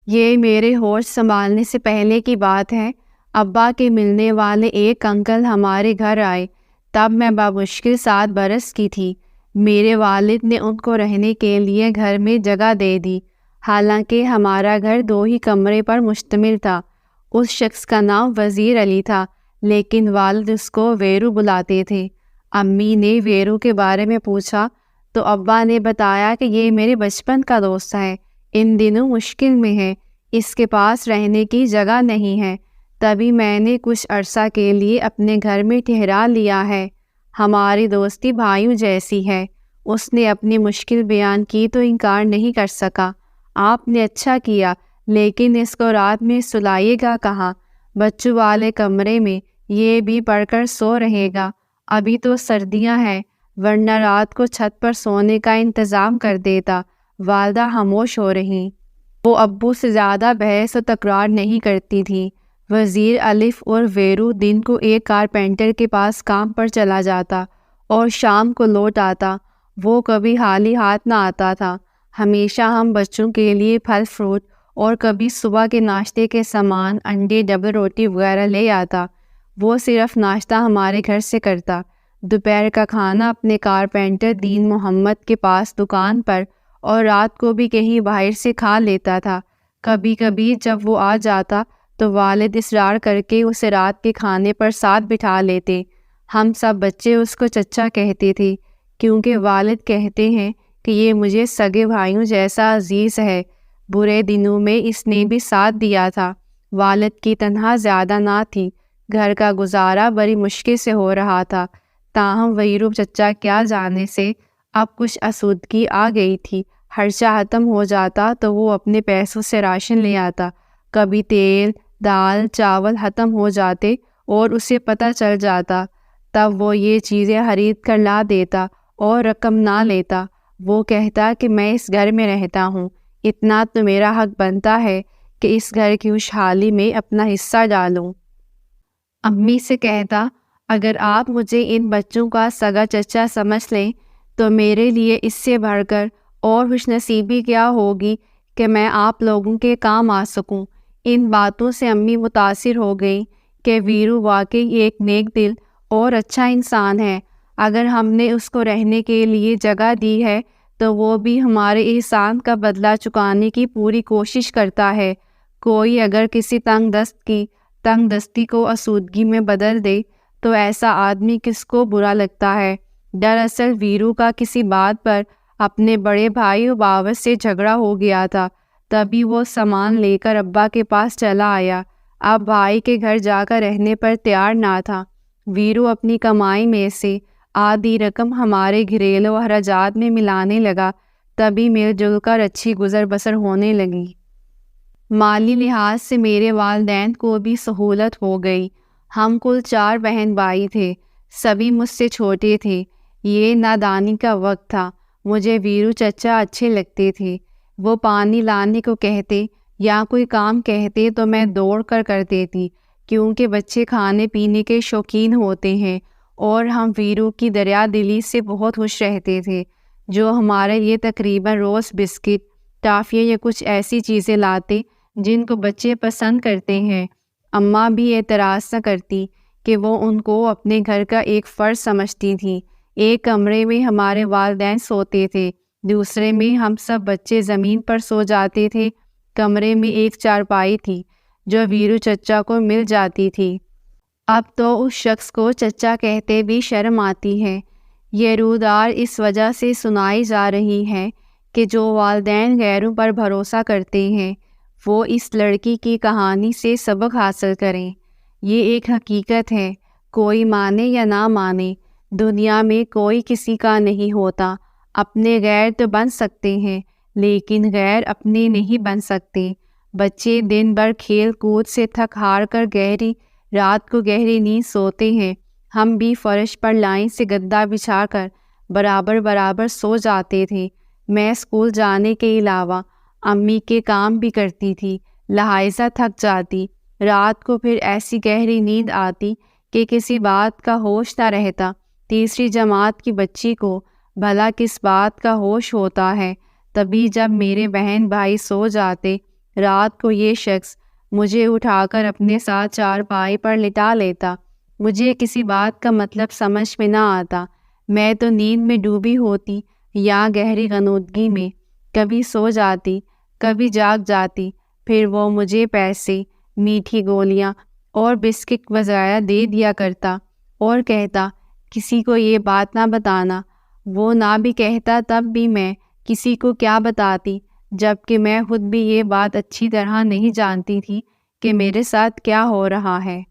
یہ میرے ہوش سنبھالنے سے پہلے کی بات ہے۔ ابا کے ملنے والے ایک انکل ہمارے گھر آئے۔ تب میں بمشکل 7 برس کی تھی۔ میرے والد نے ان کو رہنے کے لیے گھر میں جگہ دے دی، حالانکہ ہمارا گھر 2 ہی کمرے پر مشتمل تھا۔ اس شخص کا نام وزیر علی تھا، لیکن والد اس کو ویرو بلاتے تھے۔ امی نے ویرو کے بارے میں پوچھا تو ابا نے بتایا کہ یہ میرے بچپن کا دوست ہے، ان دنوں مشکل میں ہے، اس کے پاس رہنے کی جگہ نہیں ہے۔ تبھی میں نے کچھ عرصہ کے لیے اپنے گھر میں ٹھہرا لیا ہے۔ ہماری دوستی بھائیوں جیسی ہے۔ اس نے اپنی مشکل بیان کی تو انکار نہیں کر سکا۔ آپ نے اچھا کیا، لیکن اس کو رات میں سلائیے گا کہاں؟ بچوں والے کمرے میں، یہ بھی پڑھ کر سو رہے گا۔ ابھی تو سردیاں ہیں، ورنہ رات کو چھت پر سونے کا انتظام کر دیتا۔ والدہ خاموش ہو رہی۔ وہ ابو سے زیادہ بحث و تکرار نہیں کرتی تھی۔ وزیر الف اور ویرو دن کو ایک کارپینٹر کے پاس کام پر چلا جاتا اور شام کو لوٹ آتا۔ وہ کبھی خالی ہاتھ نہ آتا تھا۔ ہمیشہ ہم بچوں کے لیے پھل فروٹ اور کبھی صبح کے ناشتے کے سامان، انڈے، ڈبل روٹی وغیرہ لے آتا۔ وہ صرف ناشتہ ہمارے گھر سے کرتا، دوپہر کا کھانا اپنے کارپینٹر دین محمد کے پاس دکان پر، اور رات کو بھی کہیں باہر سے کھا لیتا تھا۔ کبھی کبھی جب وہ آ جاتا تو والد اصرار کر کے اسے رات کے کھانے پر ساتھ بٹھا لیتے۔ ہم سب بچے اس کو چچا کہتے تھے، کیونکہ والد کہتے ہیں کہ یہ مجھے سگے بھائیوں جیسا عزیز ہے۔ برے دنوں میں اس نے بھی ساتھ دیا تھا۔ والد کی تنخواہ زیادہ نہ تھی، گھر کا گزارا بڑی مشکل سے ہو رہا تھا۔ تاہم ویرو چچا کیا جانے سے اب کچھ آسودگی آ گئی تھی۔ خرچہ ختم ہو جاتا تو وہ اپنے پیسوں سے راشن لے آتا۔ کبھی تیل، دال، چاول ختم ہو جاتے اور اسے پتہ چل جاتا، تب وہ یہ چیزیں خرید کر لا دیتا اور رقم نہ لیتا۔ وہ کہتا کہ میں اس گھر میں رہتا ہوں، اتنا تو میرا حق بنتا ہے کہ اس گھر کی خوشحالی میں اپنا حصہ ڈالوں۔ امی سے کہتا، اگر آپ مجھے ان بچوں کا سگا چچا سمجھ لیں تو میرے لیے اس سے بڑھ کر اور خوش نصیبی کیا ہوگی کہ میں آپ لوگوں کے کام آ سکوں۔ ان باتوں سے امی متاثر ہو گئی کہ ویرو واقعی ایک نیک دل اور اچھا انسان ہے۔ اگر ہم نے اس کو رہنے کے لیے جگہ دی ہے تو وہ بھی ہمارے احسان کا بدلہ چکانے کی پوری کوشش کرتا ہے۔ کوئی اگر کسی تنگ دستی کو آسودگی میں بدل دے تو ایسا آدمی کس کو برا لگتا ہے؟ دراصل ویرو کا کسی بات پر اپنے بڑے بھائی اباوس سے جھگڑا ہو گیا تھا، تبھی وہ سامان لے کر ابا کے پاس چلا آیا۔ اب بھائی کے گھر جا کر رہنے پر تیار نہ تھا۔ ویرو اپنی کمائی میں سے آدھی رقم ہمارے گھریلو اخراجات میں ملانے لگا، تبھی مل جل کر اچھی گزر بسر ہونے لگی۔ مالی لحاظ سے میرے والدین کو بھی سہولت ہو گئی۔ ہم کل 4 بہن بھائی تھے، سبھی مجھ سے چھوٹے تھے۔ یہ نادانی کا وقت تھا۔ مجھے ویرو چچا اچھے لگتے تھے۔ وہ پانی لانے کو کہتے یا کوئی کام کہتے تو میں دوڑ کر دیتی، کیونکہ بچے کھانے پینے کے شوقین ہوتے ہیں، اور ہم ویرو کی دریا دلی سے بہت خوش رہتے تھے، جو ہمارے لیے تقریباً روز بسکٹ، ٹافیاں یا کچھ ایسی چیزیں لاتے جن کو بچے پسند کرتے ہیں۔ اماں بھی اعتراض نہ کرتی کہ وہ ان کو اپنے گھر کا ایک فرد سمجھتی تھیں۔ ایک کمرے میں ہمارے والدین سوتے تھے، دوسرے میں ہم سب بچے زمین پر سو جاتے تھے۔ کمرے میں ایک چارپائی تھی جو ویرو چچا کو مل جاتی تھی۔ اب تو اس شخص کو چچا کہتے بھی شرم آتی ہے۔ یہ رودار اس وجہ سے سنائی جا رہی ہے کہ جو والدین غیروں پر بھروسہ کرتے ہیں وہ اس لڑکی کی کہانی سے سبق حاصل کریں۔ یہ ایک حقیقت ہے، کوئی مانے یا نہ مانے، دنیا میں کوئی کسی کا نہیں ہوتا۔ اپنے غیر تو بن سکتے ہیں، لیکن غیر اپنے نہیں بن سکتے۔ بچے دن بھر کھیل کود سے تھک ہار کر رات کو گہری نیند سوتے ہیں۔ ہم بھی فرش پر لائن سے گدا بچھا کر برابر سو جاتے تھے۔ میں اسکول جانے کے علاوہ امی کے کام بھی کرتی تھی، لہٰذا تھک جاتی۔ رات کو پھر ایسی گہری نیند آتی کہ کسی بات کا ہوش نہ رہتا۔ تیسری جماعت کی بچی کو بھلا کس بات کا ہوش ہوتا ہے؟ تبھی جب میرے بہن بھائی سو جاتے، رات کو یہ شخص مجھے اٹھا کر اپنے ساتھ چارپائی پر لٹا لیتا۔ مجھے کسی بات کا مطلب سمجھ میں نہ آتا۔ میں تو نیند میں ڈوبی ہوتی یا گہری غنودگی میں، کبھی سو جاتی، کبھی جاگ جاتی۔ پھر وہ مجھے پیسے، میٹھی گولیاں اور بسکٹ وغیرہ دے دیا کرتا اور کہتا کسی کو یہ بات نہ بتانا۔ وہ نہ بھی کہتا تب بھی میں کسی کو کیا بتاتی، جبکہ میں خود بھی یہ بات اچھی طرح نہیں جانتی تھی کہ میرے ساتھ کیا ہو رہا ہے۔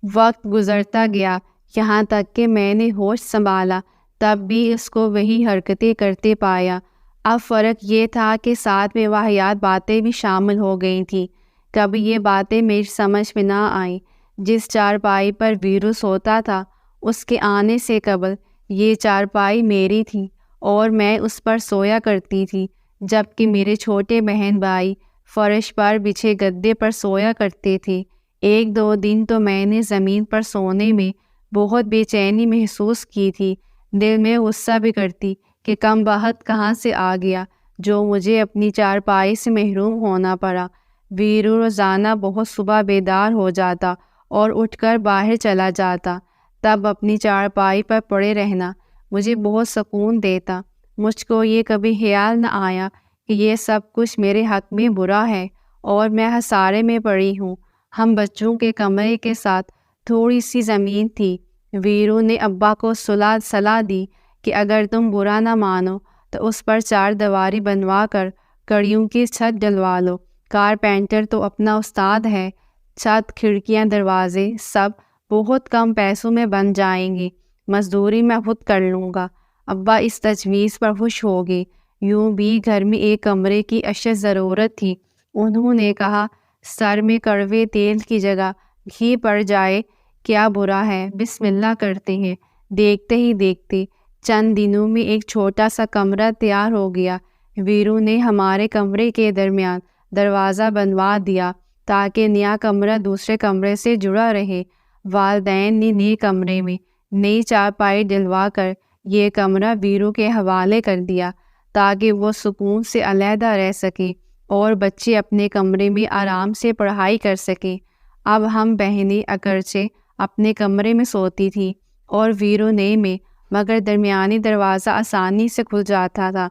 وقت گزرتا گیا، یہاں تک کہ میں نے ہوش سنبھالا تب بھی اس کو وہی حرکتیں کرتے پایا۔ اب فرق یہ تھا کہ ساتھ میں واہیات باتیں بھی شامل ہو گئی تھیں۔ کبھی یہ باتیں میری سمجھ میں نہ آئیں۔ جس چارپائی پر ویرو سوتا تھا اس کے آنے سے قبل یہ چارپائی میری تھی اور میں اس پر سویا کرتی تھی، جبکہ میرے چھوٹے بہن بھائی فرش پر بچھے گدے پر سویا کرتے تھے۔ ایک دو دن تو میں نے زمین پر سونے میں بہت بے چینی محسوس کی تھی۔ دل میں غصہ بھی کرتی کہ کم بخت کہاں سے آ گیا جو مجھے اپنی چارپائی سے محروم ہونا پڑا۔ ویرو روزانہ بہت صبح بیدار ہو جاتا اور اٹھ کر باہر چلا جاتا۔ تب اپنی چارپائی پر پڑے رہنا مجھے بہت سکون دیتا۔ مجھ کو یہ کبھی خیال نہ آیا کہ یہ سب کچھ میرے حق میں برا ہے اور میں خسارے میں پڑی ہوں۔ ہم بچوں کے کمرے کے ساتھ تھوڑی سی زمین تھی۔ ویرو نے ابا کو صلاح دی کہ اگر تم برا نہ مانو تو اس پر 4 دیواری بنوا کر کڑیوں کی چھت ڈلوا لو۔ کارپینٹر تو اپنا استاد ہے، چھت، کھڑکیاں، دروازے سب بہت کم پیسوں میں بن جائیں گے، مزدوری میں خود کر لوں گا۔ ابا اس تجویز پر خوش ہو گئے۔ یوں بھی گھر میں ایک کمرے کی اشد ضرورت تھی۔ انہوں نے کہا سر میں کڑوے تیل کی جگہ گھی پڑ جائے کیا برا ہے، بسم اللہ کرتے ہیں۔ دیکھتے ہی دیکھتے چند دنوں میں ایک چھوٹا سا کمرہ تیار ہو گیا۔ ویرو نے ہمارے کمرے کے درمیان دروازہ بنوا دیا تاکہ نیا کمرہ دوسرے کمرے سے جڑا رہے۔ والدین نے نئے کمرے میں نئی چارپائی ڈلوا کر یہ کمرہ ویرو کے حوالے کر دیا تاکہ وہ سکون سے علیحدہ رہ سکے اور بچے اپنے کمرے میں آرام سے پڑھائی کر سکیں۔ اب ہم بہنیں اگرچہ اپنے کمرے میں سوتی تھیں اور ویرو نئے میں، مگر درمیانی دروازہ آسانی سے کھل جاتا تھا۔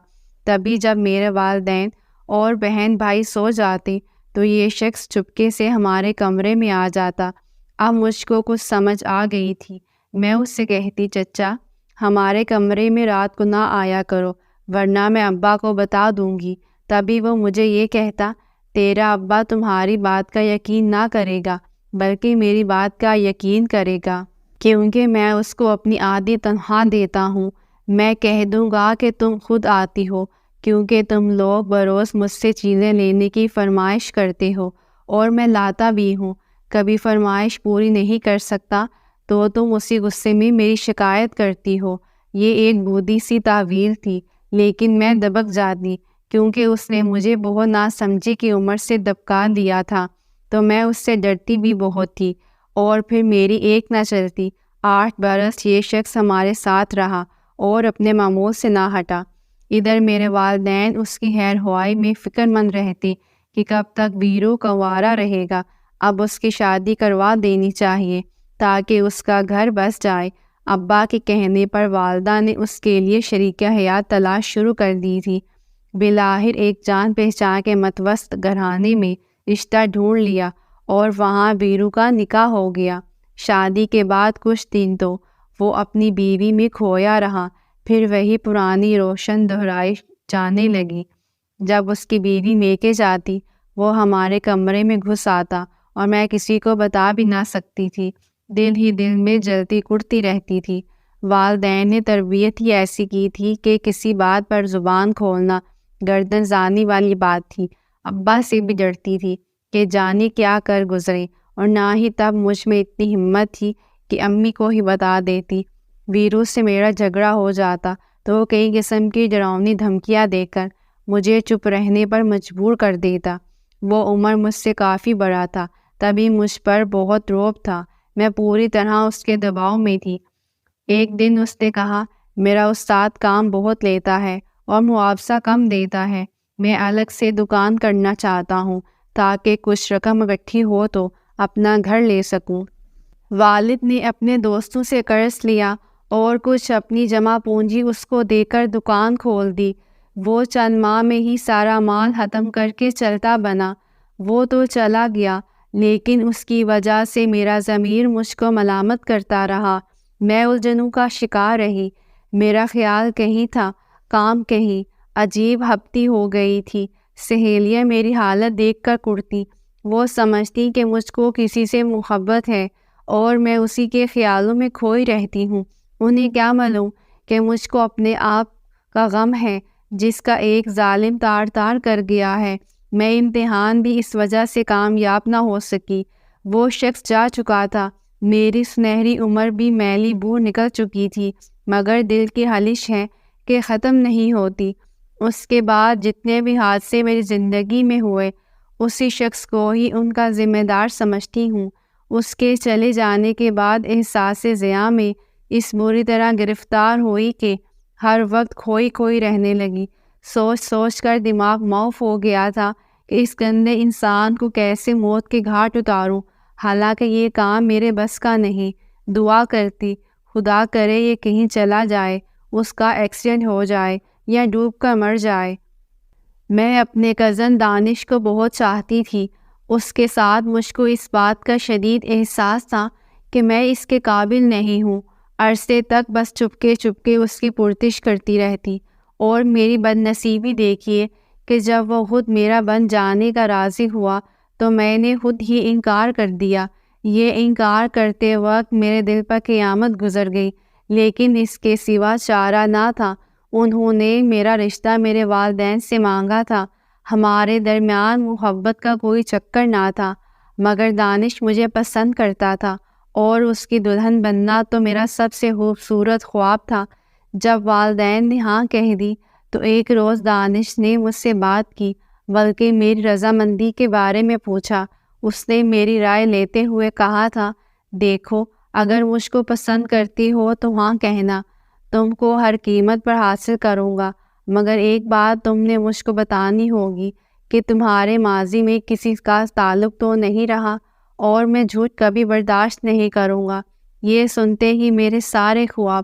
تبھی جب میرے والدین اور بہن بھائی سو جاتے تو یہ شخص چپکے سے ہمارے کمرے میں آ جاتا۔ اب مجھ کو کچھ سمجھ آ گئی تھی۔ میں اس سے کہتی چچا ہمارے کمرے میں رات کو نہ آیا کرو ورنہ میں ابا کو بتا دوں گی۔ تبھی وہ مجھے یہ کہتا تیرا ابا تمہاری بات کا یقین نہ کرے گا بلکہ میری بات کا یقین کرے گا، کیونکہ میں اس کو اپنی آدھی تنخواہ دیتا ہوں۔ میں کہہ دوں گا کہ تم خود آتی ہو کیونکہ تم لوگ بروز مجھ سے چیزیں لینے کی فرمائش کرتے ہو اور میں لاتا بھی ہوں۔ کبھی فرمائش پوری نہیں کر سکتا تو تم اسی غصے میں میری شکایت کرتی ہو۔ یہ ایک بودھی سی تعویل تھی لیکن میں دبک جاتی کیونکہ اس نے مجھے بہت ناسمجھی کی عمر سے دبکا دیا تھا، تو میں اس سے ڈرتی بھی بہت تھی۔ اور پھر میری ایک نہ چلتی 8 برس یہ شخص ہمارے ساتھ رہا اور اپنے معمول سے نہ ہٹا۔ ادھر میرے والدین اس کی خیر خواہی میں فکر مند رہتے کہ کب تک ویرو کنوارا رہے گا، اب اس کی شادی کروا دینی چاہیے تاکہ اس کا گھر بس جائے۔ ابا کے کہنے پر والدہ نے اس کے لیے شریک حیات تلاش شروع کر دی تھی۔ بالآخر ایک جان پہچان کے متوسط گھرانے میں رشتہ ڈھونڈ لیا اور وہاں ویرو کا نکاح ہو گیا۔ شادی کے بعد کچھ دن تو وہ اپنی بیوی میں کھویا رہا، پھر وہی پرانی روشن دہرائی جانے لگی۔ جب اس کی بیوی میکے جاتی وہ ہمارے کمرے میں گھس آتا اور میں کسی کو بتا بھی نہ سکتی تھی، دل ہی دل میں جلتی کڑتی رہتی تھی۔ والدین نے تربیت ہی ایسی کی تھی کہ کسی بات پر زبان کھولنا گردن زانی والی بات تھی۔ ابا سے بھی ڈرتی تھی کہ جانے کیا کر گزرے، اور نہ ہی تب مجھ میں اتنی ہمت تھی کہ امی کو ہی بتا دیتی۔ ویرو سے میرا جھگڑا ہو جاتا تو وہ کئی قسم کی ڈراؤنی دھمکیاں دے کر مجھے چپ رہنے پر مجبور کر دیتا۔ وہ عمر مجھ سے کافی بڑا تھا، تبھی مجھ پر بہت رعب تھا، میں پوری طرح اس کے دباؤ میں تھی۔ ایک دن اس نے کہا میرا استاد کام بہت لیتا ہے اور معاوضہ کم دیتا ہے، میں الگ سے دکان کرنا چاہتا ہوں تاکہ کچھ رقم اکٹھی ہو تو اپنا گھر لے سکوں۔ والد نے اپنے دوستوں سے قرض لیا اور کچھ اپنی جمع پونجی اس کو دے کر دکان کھول دی۔ وہ چند ماہ میں ہی سارا مال ختم کر کے چلتا بنا۔ وہ تو چلا گیا، لیکن اس کی وجہ سے میرا ضمیر مجھ کو ملامت کرتا رہا۔ میں الجھنوں کا شکار رہی۔ میرا خیال کہیں تھا، کام کہیں۔ عجیب ہپتی ہو گئی تھی۔ سہیلیاں میری حالت دیکھ کر کڑتی۔ وہ سمجھتی کہ مجھ کو کسی سے محبت ہے اور میں اسی کے خیالوں میں کھوئی رہتی ہوں۔ انہیں کیا معلوم کہ مجھ کو اپنے آپ کا غم ہے جس کا ایک ظالم تار تار کر گیا ہے۔ میں امتحان بھی اس وجہ سے کامیاب نہ ہو سکی۔ وہ شخص جا چکا تھا۔ میری سنہری عمر بھی میلی بو نکل چکی تھی، مگر دل کی خلش ہے کہ ختم نہیں ہوتی۔ اس کے بعد جتنے بھی حادثے میری زندگی میں ہوئے، اسی شخص کو ہی ان کا ذمہ دار سمجھتی ہوں۔ اس کے چلے جانے کے بعد احساس ضیاع میں اس بری طرح گرفتار ہوئی کہ ہر وقت کھوئی کھوئی رہنے لگی۔ سوچ سوچ کر دماغ معاف ہو گیا تھا کہ اس گندے انسان کو کیسے موت کے گھاٹ اتاروں، حالانکہ یہ کام میرے بس کا نہیں۔ دعا کرتی، خدا کرے یہ کہیں چلا جائے، اس کا ایکسیڈنٹ ہو جائے یا ڈوب کر مر جائے۔ میں اپنے کزن دانش کو بہت چاہتی تھی۔ اس کے ساتھ مجھ کو اس بات کا شدید احساس تھا کہ میں اس کے قابل نہیں ہوں۔ عرصے تک بس چپکے چپکے اس کی پرتش کرتی رہتی، اور میری بد نصیبی دیکھیے کہ جب وہ خود میرا بن جانے کا راضی ہوا تو میں نے خود ہی انکار کر دیا۔ یہ انکار کرتے وقت میرے دل پر قیامت گزر گئی، لیکن اس کے سوا چارہ نہ تھا۔ انہوں نے میرا رشتہ میرے والدین سے مانگا تھا۔ ہمارے درمیان محبت کا کوئی چکر نہ تھا، مگر دانش مجھے پسند کرتا تھا اور اس کی دلہن بننا تو میرا سب سے خوبصورت خواب تھا۔ جب والدین نے ہاں کہہ دی تو ایک روز دانش نے مجھ سے بات کی، بلکہ میری رضامندی کے بارے میں پوچھا۔ اس نے میری رائے لیتے ہوئے کہا تھا، دیکھو، اگر مجھ کو پسند کرتی ہو تو ہاں کہنا، تم کو ہر قیمت پر حاصل کروں گا، مگر ایک بات تم نے مجھ کو بتانی ہوگی کہ تمہارے ماضی میں کسی کا تعلق تو نہیں رہا، اور میں جھوٹ کبھی برداشت نہیں کروں گا۔ یہ سنتے ہی میرے سارے خواب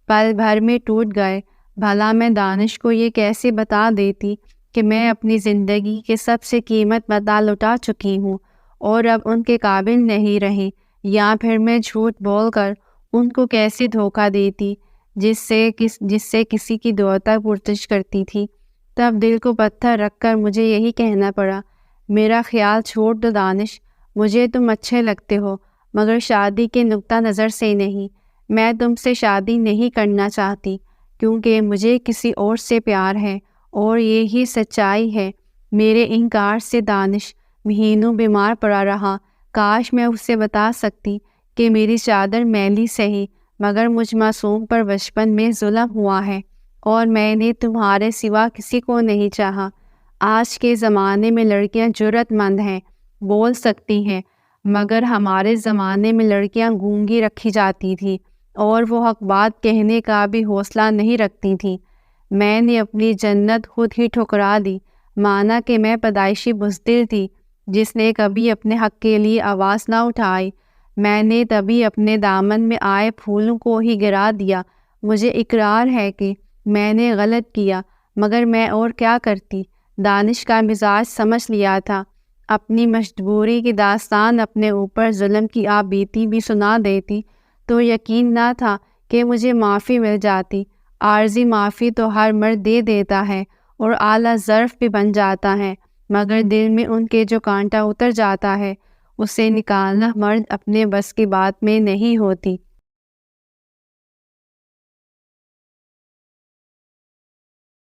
پل بھر میں ٹوٹ گئے۔ بھلا میں دانش کو یہ کیسے بتا دیتی کہ میں اپنی زندگی کے سب سے قیمت متاع لٹا چکی ہوں اور اب ان کے قابل نہیں رہی، یا پھر میں جھوٹ بول کر ان کو کیسے دھوکہ دیتی جس سے کسی کی دعا تک پرتش کرتی تھی۔ تب دل کو پتھر رکھ کر مجھے یہی کہنا پڑا، میرا خیال چھوڑ دو دانش، مجھے تم اچھے لگتے ہو، مگر شادی کے نقطہ نظر سے نہیں۔ میں تم سے شادی نہیں کرنا چاہتی، کیونکہ مجھے کسی اور سے پیار ہے، اور یہی سچائی ہے۔ میرے انکار سے دانش مہینوں بیمار پڑا رہا۔ کاش میں اسے بتا سکتی کہ میری چادر میلی سہی، مگر مجھ معصوم پر بچپن میں ظلم ہوا ہے، اور میں نے تمہارے سوا کسی کو نہیں چاہا۔ آج کے زمانے میں لڑکیاں جرأت مند ہیں، بول سکتی ہیں، مگر ہمارے زمانے میں لڑکیاں گونگی رکھی جاتی تھیں، اور وہ حق بات کہنے کا بھی حوصلہ نہیں رکھتی تھیں۔ میں نے اپنی جنت خود ہی ٹھکرا دی، مانا کہ میں پیدائشی بزدل تھی جس نے کبھی اپنے حق کے لیے آواز نہ اٹھائی۔ میں نے تبھی اپنے دامن میں آئے پھولوں کو ہی گرا دیا۔ مجھے اقرار ہے کہ میں نے غلط کیا، مگر میں اور کیا کرتی۔ دانش کا مزاج سمجھ لیا تھا۔ اپنی مجبوری کی داستان اپنے اوپر ظلم کی آپ بیتی بھی سنا دیتی تو یقین نہ تھا کہ مجھے معافی مل جاتی۔ عارضی معافی تو ہر مرد دے دیتا ہے اور اعلیٰ ظرف بھی بن جاتا ہے، مگر دل میں ان کے جو کانٹا اتر جاتا ہے اسے نکالنا مرد اپنے بس کی بات میں نہیں ہوتی۔